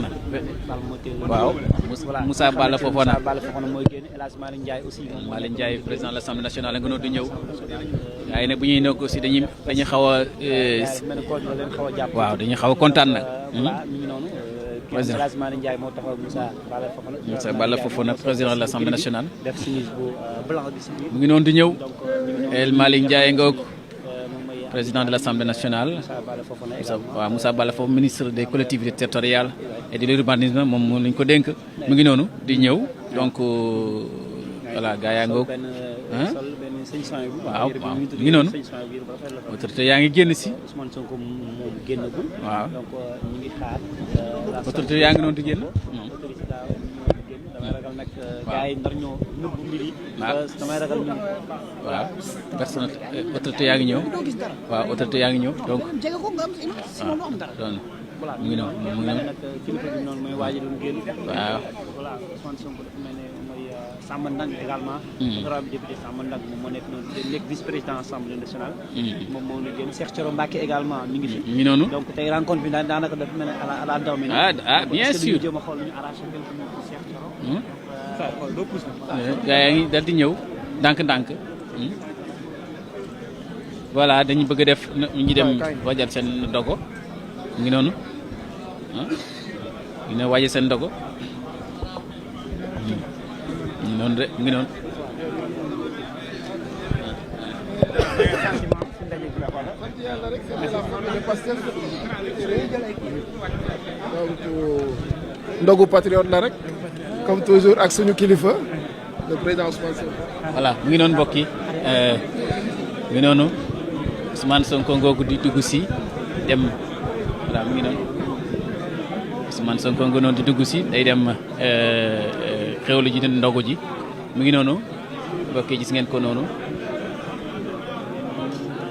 na. waaw Moussa Balla Fofana. mooy génn El Hadj Malick Ndiaye aussi. Malick Ndiaye président de l'Assemblée nationale nga noonu di ñëw. waaye nag bu ñuy nekk aussi dañuy xaw a. waaw dañuy xaw a kontaan nag. président El Hadj Malick Ndiaye moo taxaw Moussa Balla Fofana. Moussa Balla Fofana président de l'Assemblée nationale. def signe bu blanc bi si biir. mu ngi noonu di ñëw. El Malick Ndiaye ngoog président de l'Assemblée nationale. waaw Moussa Balla Fofana ministre des collectivités territoriales et de l'urbanisme moom moo lañ ko dénk. mu ngi noonu di ñëw donc voilà gaa yaa ngoog. waaw waaw mu ngi noonu. autorité yaa ngi génn si. Ousmane Sonko moom génnagul. waaw donc ñu ngi xaar. autorité yaa ngi noonu di génn. damay ragal nag gars yi ndar ñoo nëbbu mbir yi. damay ragal ñu. waaw personne autorité yaa ngi ñëw. waaw autorité yaa ngi ñëw donc. waaw mu ngi noonu mu ngi noonu. kilifa bi noonu mooy waajal mu génn. waaw. voilà Ousmane Sonko dafa mel ne mooy Samba Ndang également. honorable député Samba Ndang moom moo nekk noonu nekk vice président assemblée nationale. moom moo ñu génn Cheikh Thioro Mbacké également mi ngi fi. mi ngi noonu. donc tey rencontre bi daanaka dafa mel ne à la ndaw mi. bien sûr. jéem a xool ñu arraché quelque chose pour Cheikh Thioro. gaa yaa ngi dal di ñëw ndànk-ndànk. voilà dañu bëgg a def ñu dem waajal seen ndogo mu ngi noonu ñu ne waajal seen ndogo mu ngi noonu de mu ngi noonu. donc ndogu patriote la rek comme toujours ak suñu kilifa le président Ousmane Sonko. voilà mu ngi noonu mbokk yi mu ngi noonu Ousmane Sonko ngoogu di dugg si dem voilà mu ngi noonu Ousmane Sonko nga noonu di dugg si day dem xewlu ji ndogu ji mu ngi noonu mbokk yi gis ngeen ko noonu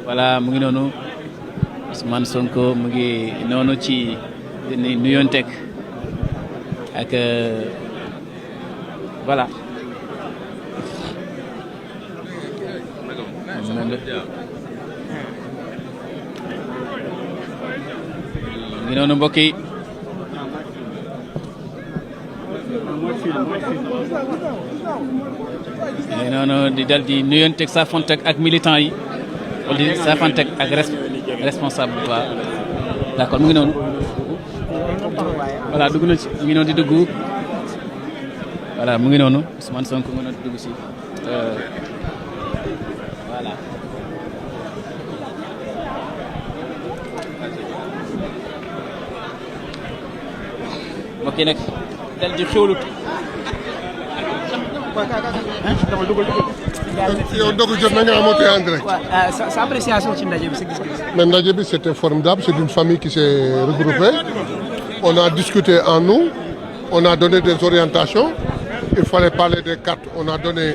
voilà mu ngi noonu Ousmane Sonko mu ngi noonu ci nuyonteeg ak voilà. mu ngi noonu mbokk yi. mu ngi noonu di dal di nuyonteeg saafonteeg ak militants yi wala di saafonteeg ak responsable bi waaw d'accord mu ngi noonu. voilà dugg na ci mu ngi noonu di dugg voilà mu ngi noonu Ousmane Sonko mu ngi noonu di dugg si voilà. mbokk yi nag dal di xewlu. yow ndogu jot na nga amoon en direct. sa appréciation ci ndaje bi sa gis-gis. mais ndaje bi c'était formidable, c'est une famille qui s'est regroupée. On a discuté en nous, on a donné des orientations. Il fallait parler des cartes, on a donné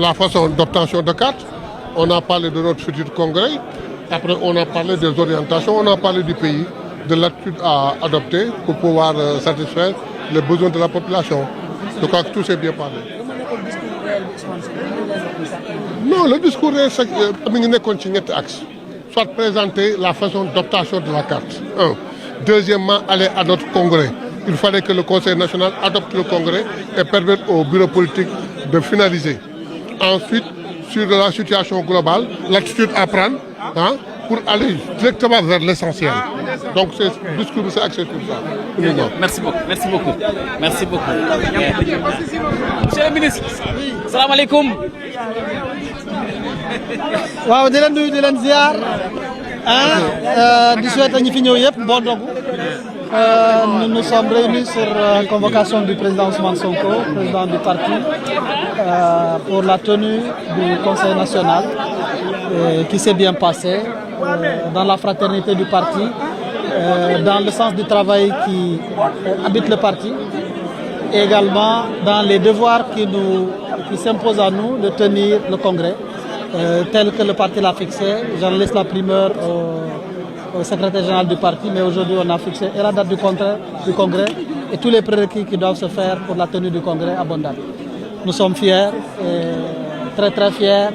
la façon d'obtention de cartes. On a parlé de notre futur congrès. Après, on a parlé des orientations, on a parlé du pays, de l'attitude à adopter pour pouvoir satisfaire les besoins de la population. Je crois que tout s'est bien parlé. Non, le discours est un axe. Soit présenter la façon d'obtention de la carte. Un. Deuxièmement, aller à notre congrès. Il fallait que le Conseil national adopte le congrès et permette au bureau politique de finaliser. Ensuite, sur la situation globale, l'attitude à prendre pour aller directement vers l'essentiel. Donc, ce discours, c'est axé sur ça. Merci beaucoup. Merci beaucoup. Merci beaucoup. Monsieur le ministre, salam alaikum. waaw di leen nuyu di leen ziar di souhaiter ñi fi ñëw yëpp bon ndogu nous nous sommes réunis sur convocation du président Ousmane Sonko, président du parti, pour la tenue du Conseil national qui s'est bien passé dans la fraternité du parti, dans le sens du travail qui habite le parti, et également dans les devoirs qui s'imposent à nous de tenir le congrès tel que le parti l'a fixé. J'en laisse la primeur au secrétaire général du parti, mais aujourd'hui on a fixé et la date du congrès et tous les prérequis qui doivent se faire pour la tenue du congrès à bonne date. Nous sommes fiers, très très fiers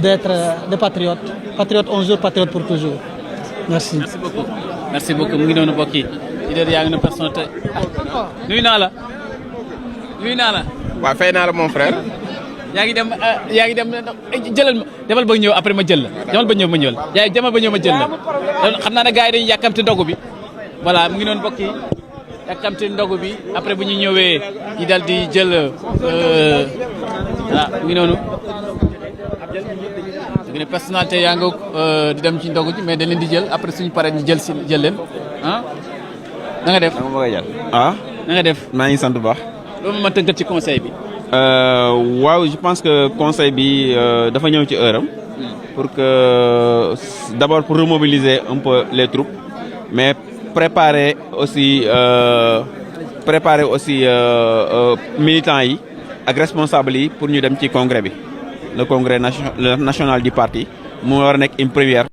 d'être des patriotes. Patriotes un jour, patriotes pour toujours. Merci. Merci beaucoup. Merci beaucoup. Mu ngi noonu mbokk yi leader yaa ngi ne personnalité nuyu naa la waaw fay naa la mon frère. yaa ngi dem jëlal ma demal ba ñëw après ma jël la demal ba ñëw ma ñëw la demal ba ñëw ma jël la xam naa ne gars yi dañuy yàkkamti ndogu bi voilà mu ngi noonu mbokk yi yàkkamti ndogu bi après bu ñu ñëwee ñu dal di jël voilà mu ngi noonu léegi ne personnalité yaa ngi di dem ci ndogu ji mais dañ leen di jël après suñu paree ñu jël leen ah na nga def ah na nga def maa ngi sant bu baax. loolu ma tënkat ci conseil bi waaw je pense que conseil bi dafa ñëw ci heure am pour que d'abord pour remobiliser un peu les troupes mais préparer aussi militants yi ak responsables yi pour ñu dem ci congrès bi le congrès national du parti mu war a nekk une première